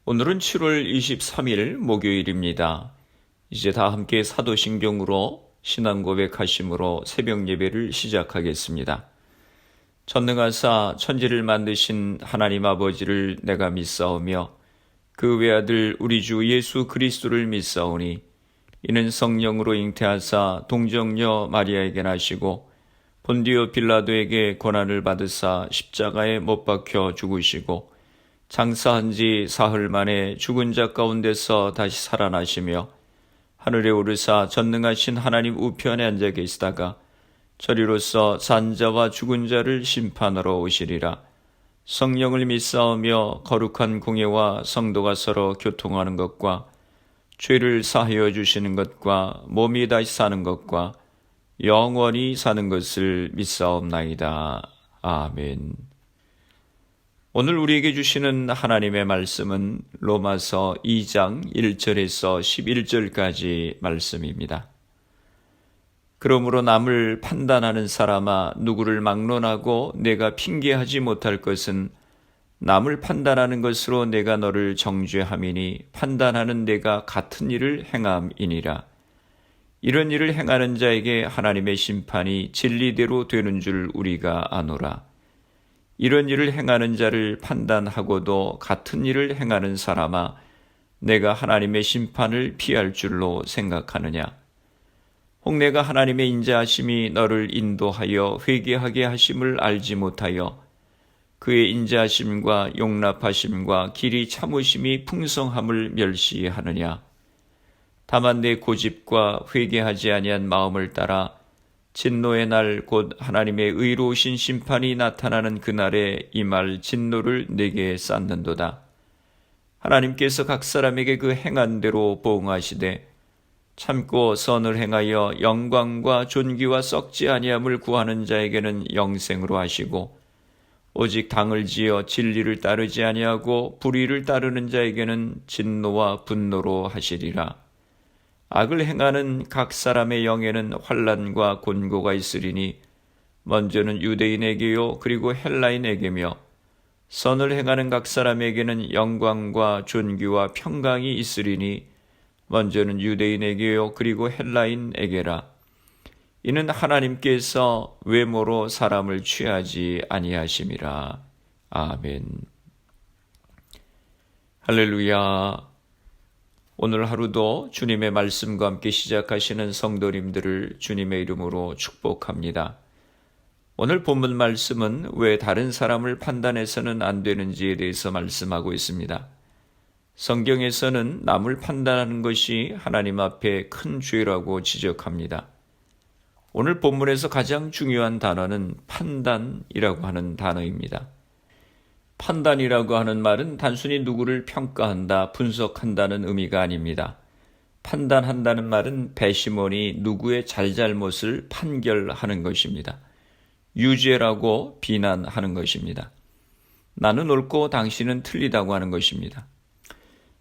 오늘은 7월 23일 목요일입니다. 이제 다 함께 사도신경으로 신앙 고백하심으로 새벽 예배를 시작하겠습니다. 전능하사 천지를 만드신 하나님 아버지를 내가 믿사오며 그 외아들 우리 주 예수 그리스도를 믿사오니 이는 성령으로 잉태하사 동정녀 마리아에게 나시고 본디오 빌라도에게 고난을 받으사 십자가에 못 박혀 죽으시고 장사한 지 사흘 만에 죽은 자 가운데서 다시 살아나시며 하늘에 오르사 전능하신 하나님 우편에 앉아 계시다가 저리로서 산 자와 죽은 자를 심판하러 오시리라. 성령을 믿사오며 거룩한 공예와 성도가 서로 교통하는 것과 죄를 사하여 주시는 것과 몸이 다시 사는 것과 영원히 사는 것을 믿사옵나이다. 아멘. 오늘 우리에게 주시는 하나님의 말씀은 로마서 2장 1절에서 11절까지 말씀입니다. 그러므로 남을 판단하는 사람아 누구를 막론하고 내가 핑계하지 못할 것은 남을 판단하는 것으로 내가 너를 정죄함이니 판단하는 내가 같은 일을 행함이니라. 이런 일을 행하는 자에게 하나님의 심판이 진리대로 되는 줄 우리가 아노라. 이런 일을 행하는 자를 판단하고도 같은 일을 행하는 사람아 내가 하나님의 심판을 피할 줄로 생각하느냐. 혹 내가 하나님의 인자하심이 너를 인도하여 회개하게 하심을 알지 못하여 그의 인자하심과 용납하심과 길이 참으심이 풍성함을 멸시하느냐. 다만 내 고집과 회개하지 아니한 마음을 따라 진노의 날 곧 하나님의 의로우신 심판이 나타나는 그날에 임할 진노를 내게 쌓는도다. 하나님께서 각 사람에게 그 행한 대로 보응하시되 참고 선을 행하여 영광과 존귀와 썩지 아니함을 구하는 자에게는 영생으로 하시고 오직 당을 지어 진리를 따르지 아니하고 불의를 따르는 자에게는 진노와 분노로 하시리라. 악을 행하는 각 사람의 영에는 환난과 곤고가 있으리니 먼저는 유대인에게요 그리고 헬라인에게며 선을 행하는 각 사람에게는 영광과 존귀와 평강이 있으리니 먼저는 유대인에게요 그리고 헬라인에게라. 이는 하나님께서 외모로 사람을 취하지 아니하심이라. 아멘. 할렐루야. 오늘 하루도 주님의 말씀과 함께 시작하시는 성도님들을 주님의 이름으로 축복합니다. 오늘 본문 말씀은 왜 다른 사람을 판단해서는 안 되는지에 대해서 말씀하고 있습니다. 성경에서는 남을 판단하는 것이 하나님 앞에 큰 죄라고 지적합니다. 오늘 본문에서 가장 중요한 단어는 판단이라고 하는 단어입니다. 판단이라고 하는 말은 단순히 누구를 평가한다, 분석한다는 의미가 아닙니다. 판단한다는 말은 배심원이 누구의 잘잘못을 판결하는 것입니다. 유죄라고 비난하는 것입니다. 나는 옳고 당신은 틀리다고 하는 것입니다.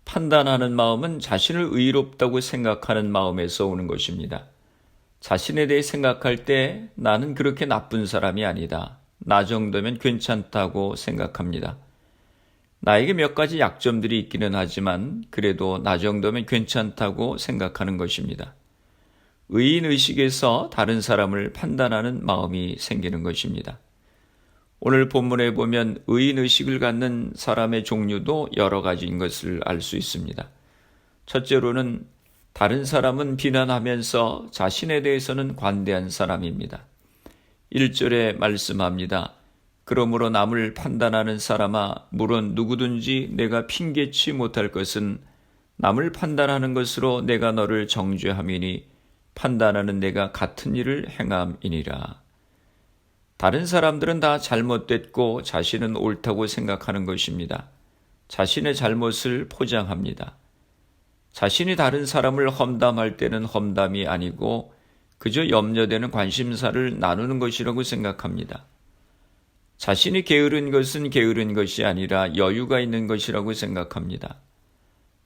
판단하는 마음은 자신을 의롭다고 생각하는 마음에서 오는 것입니다. 자신에 대해 생각할 때 나는 그렇게 나쁜 사람이 아니다. 나 정도면 괜찮다고 생각합니다. 나에게 몇 가지 약점들이 있기는 하지만 그래도 나 정도면 괜찮다고 생각하는 것입니다. 의인의식에서 다른 사람을 판단하는 마음이 생기는 것입니다. 오늘 본문에 보면 의인의식을 갖는 사람의 종류도 여러 가지인 것을 알 수 있습니다. 첫째로는 다른 사람은 비난하면서 자신에 대해서는 관대한 사람입니다. 1절에 말씀합니다. 그러므로 남을 판단하는 사람아 물론 누구든지 내가 핑계치 못할 것은 남을 판단하는 것으로 내가 너를 정죄함이니 판단하는 내가 같은 일을 행함이니라. 다른 사람들은 다 잘못됐고 자신은 옳다고 생각하는 것입니다. 자신의 잘못을 포장합니다. 자신이 다른 사람을 험담할 때는 험담이 아니고 그저 염려되는 관심사를 나누는 것이라고 생각합니다. 자신이 게으른 것은 게으른 것이 아니라 여유가 있는 것이라고 생각합니다.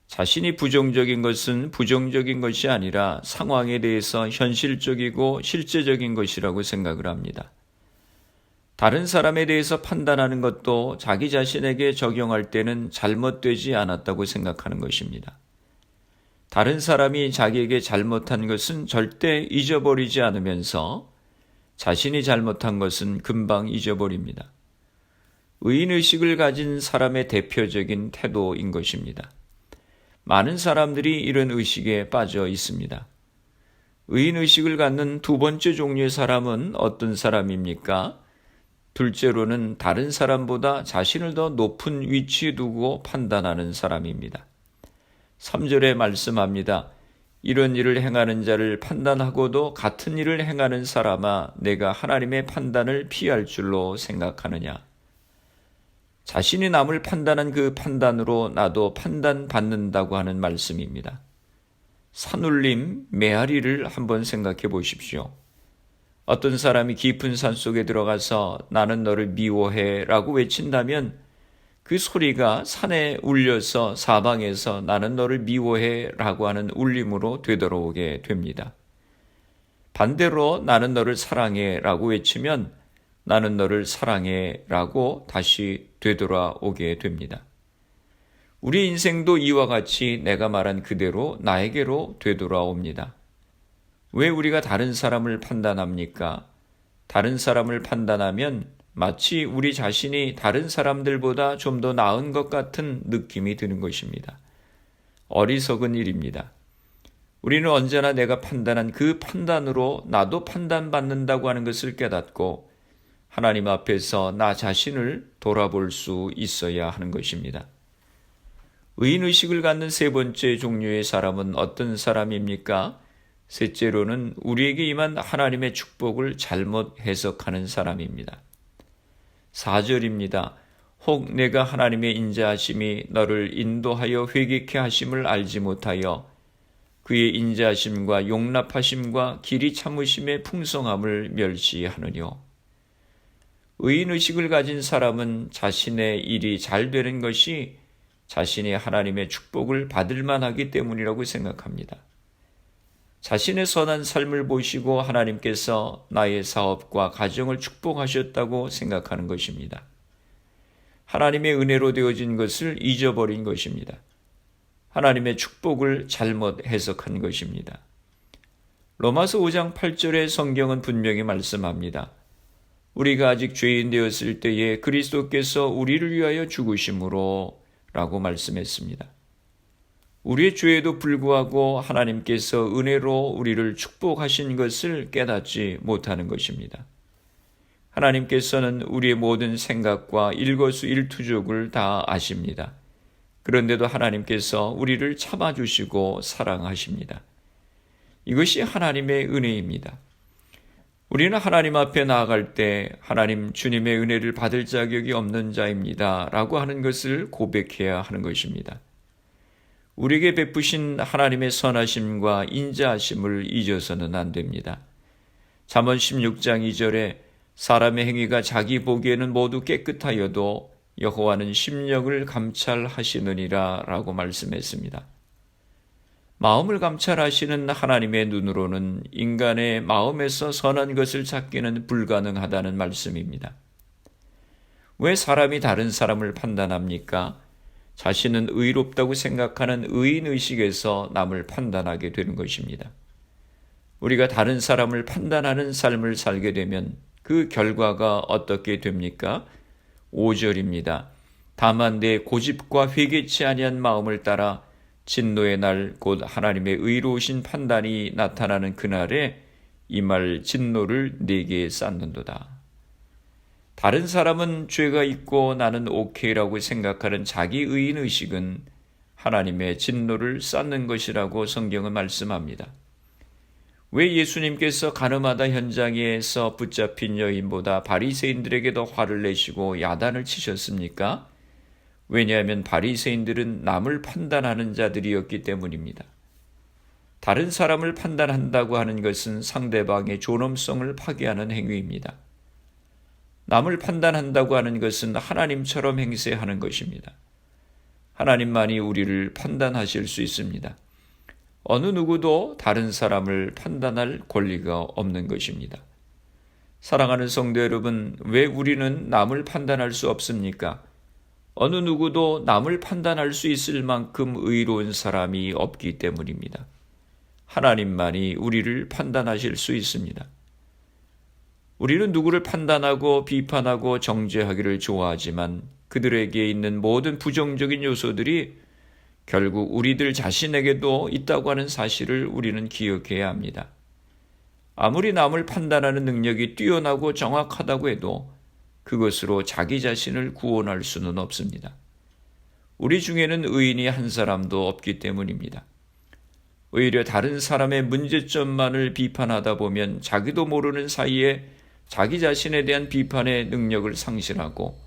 자신이 부정적인 것은 부정적인 것이 아니라 상황에 대해서 현실적이고 실제적인 것이라고 생각을 합니다. 다른 사람에 대해서 판단하는 것도 자기 자신에게 적용할 때는 잘못되지 않았다고 생각하는 것입니다. 다른 사람이 자기에게 잘못한 것은 절대 잊어버리지 않으면서 자신이 잘못한 것은 금방 잊어버립니다. 의인의식을 가진 사람의 대표적인 태도인 것입니다. 많은 사람들이 이런 의식에 빠져 있습니다. 의인의식을 갖는 두 번째 종류의 사람은 어떤 사람입니까? 둘째로는 다른 사람보다 자신을 더 높은 위치에 두고 판단하는 사람입니다. 3절에 말씀합니다. 이런 일을 행하는 자를 판단하고도 같은 일을 행하는 사람아, 내가 하나님의 판단을 피할 줄로 생각하느냐. 자신이 남을 판단한 그 판단으로 나도 판단받는다고 하는 말씀입니다. 산울림, 메아리를 한번 생각해 보십시오. 어떤 사람이 깊은 산 속에 들어가서 나는 너를 미워해 라고 외친다면 그 소리가 산에 울려서 사방에서 나는 너를 미워해 라고 하는 울림으로 되돌아오게 됩니다. 반대로 나는 너를 사랑해 라고 외치면 나는 너를 사랑해 라고 다시 되돌아오게 됩니다. 우리 인생도 이와 같이 내가 말한 그대로 나에게로 되돌아옵니다. 왜 우리가 다른 사람을 판단합니까? 다른 사람을 판단하면 마치 우리 자신이 다른 사람들보다 좀 더 나은 것 같은 느낌이 드는 것입니다. 어리석은 일입니다. 우리는 언제나 내가 판단한 그 판단으로 나도 판단받는다고 하는 것을 깨닫고 하나님 앞에서 나 자신을 돌아볼 수 있어야 하는 것입니다. 의인의식을 갖는 세 번째 종류의 사람은 어떤 사람입니까? 셋째로는 우리에게 임한 하나님의 축복을 잘못 해석하는 사람입니다. 4절입니다. 혹 내가 하나님의 인자하심이 너를 인도하여 회개케 하심을 알지 못하여 그의 인자하심과 용납하심과 길이 참으심의 풍성함을 멸시하느뇨. 의인의식을 가진 사람은 자신의 일이 잘 되는 것이 자신이 하나님의 축복을 받을 만하기 때문이라고 생각합니다. 자신의 선한 삶을 보시고 하나님께서 나의 사업과 가정을 축복하셨다고 생각하는 것입니다. 하나님의 은혜로 되어진 것을 잊어버린 것입니다. 하나님의 축복을 잘못 해석한 것입니다. 로마서 5장 8절의 성경은 분명히 말씀합니다. 우리가 아직 죄인 되었을 때에 그리스도께서 우리를 위하여 죽으심으로 라고 말씀했습니다. 우리의 죄에도 불구하고 하나님께서 은혜로 우리를 축복하신 것을 깨닫지 못하는 것입니다. 하나님께서는 우리의 모든 생각과 일거수일투족을 다 아십니다. 그런데도 하나님께서 우리를 참아주시고 사랑하십니다. 이것이 하나님의 은혜입니다. 우리는 하나님 앞에 나아갈 때 하나님 주님의 은혜를 받을 자격이 없는 자입니다 라고 하는 것을 고백해야 하는 것입니다. 우리에게 베푸신 하나님의 선하심과 인자하심을 잊어서는 안 됩니다. 잠언 16장 2절에 사람의 행위가 자기 보기에는 모두 깨끗하여도 여호와는 심령을 감찰하시느니라 라고 말씀했습니다. 마음을 감찰하시는 하나님의 눈으로는 인간의 마음에서 선한 것을 찾기는 불가능하다는 말씀입니다. 왜 사람이 다른 사람을 판단합니까? 자신은 의롭다고 생각하는 의인의식에서 남을 판단하게 되는 것입니다. 우리가 다른 사람을 판단하는 삶을 살게 되면 그 결과가 어떻게 됩니까? 5절입니다. 다만 내 고집과 회개치 아니한 마음을 따라 진노의 날 곧 하나님의 의로우신 판단이 나타나는 그날에 이 말 진노를 내게 쌓는도다. 다른 사람은 죄가 있고 나는 오케이라고 생각하는 자기 의인의식은 하나님의 진노를 쌓는 것이라고 성경은 말씀합니다. 왜 예수님께서 가늠하다 현장에서 붙잡힌 여인보다 바리새인들에게 더 화를 내시고 야단을 치셨습니까? 왜냐하면 바리새인들은 남을 판단하는 자들이었기 때문입니다. 다른 사람을 판단한다고 하는 것은 상대방의 존엄성을 파괴하는 행위입니다. 남을 판단한다고 하는 것은 하나님처럼 행세하는 것입니다. 하나님만이 우리를 판단하실 수 있습니다. 어느 누구도 다른 사람을 판단할 권리가 없는 것입니다. 사랑하는 성도 여러분, 왜 우리는 남을 판단할 수 없습니까? 어느 누구도 남을 판단할 수 있을 만큼 의로운 사람이 없기 때문입니다. 하나님만이 우리를 판단하실 수 있습니다. 우리는 누구를 판단하고 비판하고 정죄하기를 좋아하지만 그들에게 있는 모든 부정적인 요소들이 결국 우리들 자신에게도 있다고 하는 사실을 우리는 기억해야 합니다. 아무리 남을 판단하는 능력이 뛰어나고 정확하다고 해도 그것으로 자기 자신을 구원할 수는 없습니다. 우리 중에는 의인이 한 사람도 없기 때문입니다. 오히려 다른 사람의 문제점만을 비판하다 보면 자기도 모르는 사이에 자기 자신에 대한 비판의 능력을 상실하고,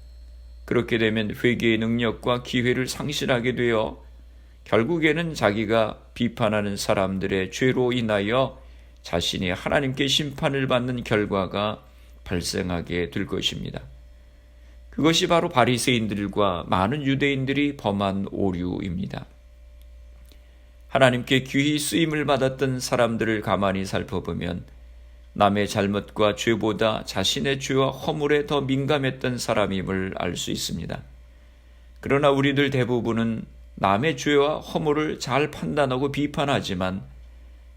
그렇게 되면 회개의 능력과 기회를 상실하게 되어 결국에는 자기가 비판하는 사람들의 죄로 인하여 자신이 하나님께 심판을 받는 결과가 발생하게 될 것입니다. 그것이 바로 바리새인들과 많은 유대인들이 범한 오류입니다. 하나님께 귀히 쓰임을 받았던 사람들을 가만히 살펴보면 남의 잘못과 죄보다 자신의 죄와 허물에 더 민감했던 사람임을 알 수 있습니다. 그러나 우리들 대부분은 남의 죄와 허물을 잘 판단하고 비판하지만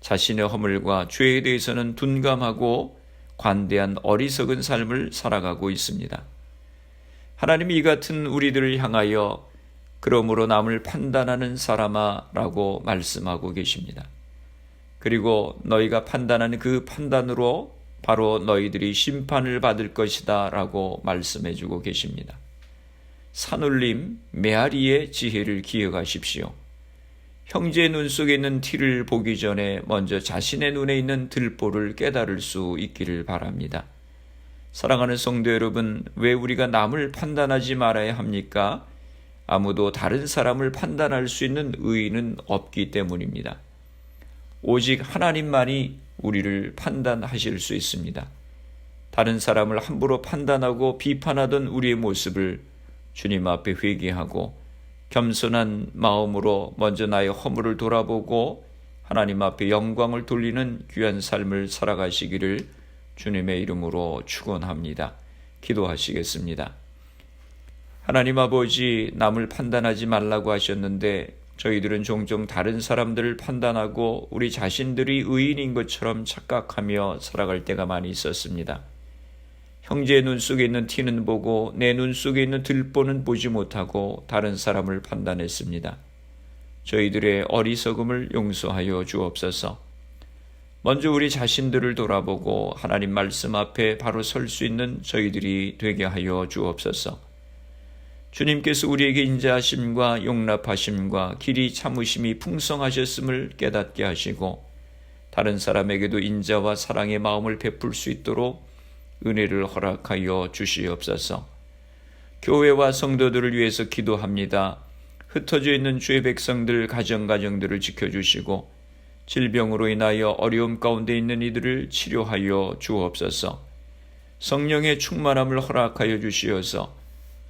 자신의 허물과 죄에 대해서는 둔감하고 관대한 어리석은 삶을 살아가고 있습니다. 하나님이 이 같은 우리들을 향하여 그러므로 남을 판단하는 사람아 라고 말씀하고 계십니다. 그리고 너희가 판단하는 그 판단으로 바로 너희들이 심판을 받을 것이다 라고 말씀해 주고 계십니다. 산울림 메아리의 지혜를 기억하십시오. 형제의 눈 속에 있는 티를 보기 전에 먼저 자신의 눈에 있는 들보를 깨달을 수 있기를 바랍니다. 사랑하는 성도 여러분, 왜 우리가 남을 판단하지 말아야 합니까? 아무도 다른 사람을 판단할 수 있는 의인은 없기 때문입니다. 오직 하나님만이 우리를 판단하실 수 있습니다. 다른 사람을 함부로 판단하고 비판하던 우리의 모습을 주님 앞에 회개하고 겸손한 마음으로 먼저 나의 허물을 돌아보고 하나님 앞에 영광을 돌리는 귀한 삶을 살아가시기를 주님의 이름으로 축원합니다. 기도하시겠습니다. 하나님 아버지, 남을 판단하지 말라고 하셨는데 저희들은 종종 다른 사람들을 판단하고 우리 자신들이 의인인 것처럼 착각하며 살아갈 때가 많이 있었습니다. 형제의 눈 속에 있는 티는 보고 내 눈 속에 있는 들보는 보지 못하고 다른 사람을 판단했습니다. 저희들의 어리석음을 용서하여 주옵소서. 먼저 우리 자신들을 돌아보고 하나님 말씀 앞에 바로 설 수 있는 저희들이 되게 하여 주옵소서. 주님께서 우리에게 인자하심과 용납하심과 길이 참으심이 풍성하셨음을 깨닫게 하시고 다른 사람에게도 인자와 사랑의 마음을 베풀 수 있도록 은혜를 허락하여 주시옵소서. 교회와 성도들을 위해서 기도합니다. 흩어져 있는 주의 백성들 가정들을 지켜주시고 질병으로 인하여 어려움 가운데 있는 이들을 치료하여 주옵소서. 성령의 충만함을 허락하여 주시어서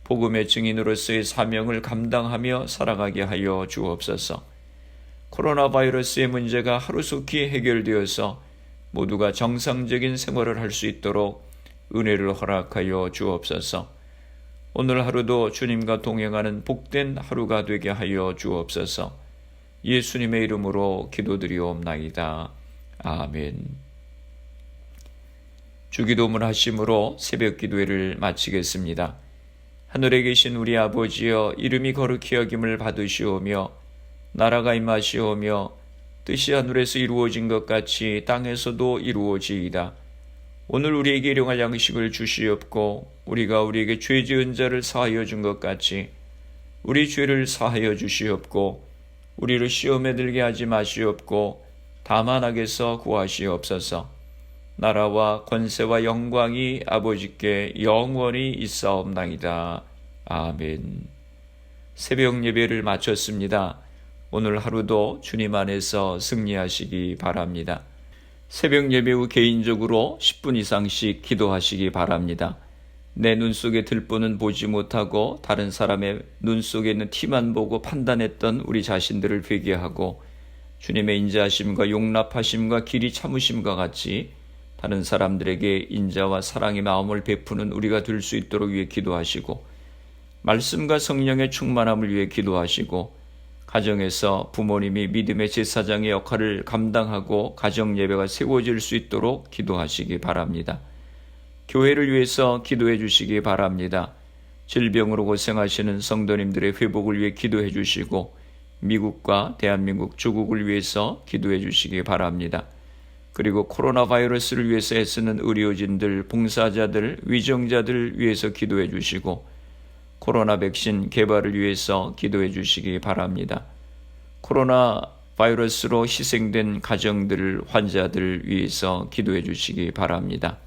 복음의 증인으로서의 사명을 감당하며 살아가게 하여 주옵소서. 코로나 바이러스의 문제가 하루속히 해결되어서 모두가 정상적인 생활을 할 수 있도록 은혜를 허락하여 주옵소서. 오늘 하루도 주님과 동행하는 복된 하루가 되게 하여 주옵소서. 예수님의 이름으로 기도드리옵나이다. 아멘. 주기도문 하심으로 새벽 기도회를 마치겠습니다. 하늘에 계신 우리 아버지여, 이름이 거룩히 여김을 받으시오며 나라가 임하시오며 뜻이 하늘에서 이루어진 것 같이 땅에서도 이루어지이다. 오늘 우리에게 일용할 양식을 주시옵고 우리가 우리에게 죄 지은 자를 사하여 준 것 같이 우리 죄를 사하여 주시옵고 우리를 시험에 들게 하지 마시옵고 다만 악에서 구하시옵소서. 나라와 권세와 영광이 아버지께 영원히 있사옵나이다. 아멘. 새벽 예배를 마쳤습니다. 오늘 하루도 주님 안에서 승리하시기 바랍니다. 새벽 예배 후 개인적으로 10분 이상씩 기도하시기 바랍니다. 내 눈 속에 들보는 보지 못하고 다른 사람의 눈 속에 있는 티만 보고 판단했던 우리 자신들을 회개하고 주님의 인자하심과 용납하심과 길이 참으심과 같이 다른 사람들에게 인자와 사랑의 마음을 베푸는 우리가 될 수 있도록 위해 기도하시고, 말씀과 성령의 충만함을 위해 기도하시고, 가정에서 부모님이 믿음의 제사장의 역할을 감당하고 가정 예배가 세워질 수 있도록 기도하시기 바랍니다. 교회를 위해서 기도해 주시기 바랍니다. 질병으로 고생하시는 성도님들의 회복을 위해 기도해 주시고, 미국과 대한민국, 조국을 위해서 기도해 주시기 바랍니다. 그리고 코로나 바이러스를 위해서 애쓰는 의료진들, 봉사자들, 위정자들 위해서 기도해 주시고, 코로나 백신 개발을 위해서 기도해 주시기 바랍니다. 코로나 바이러스로 희생된 가정들, 환자들 위해서 기도해 주시기 바랍니다.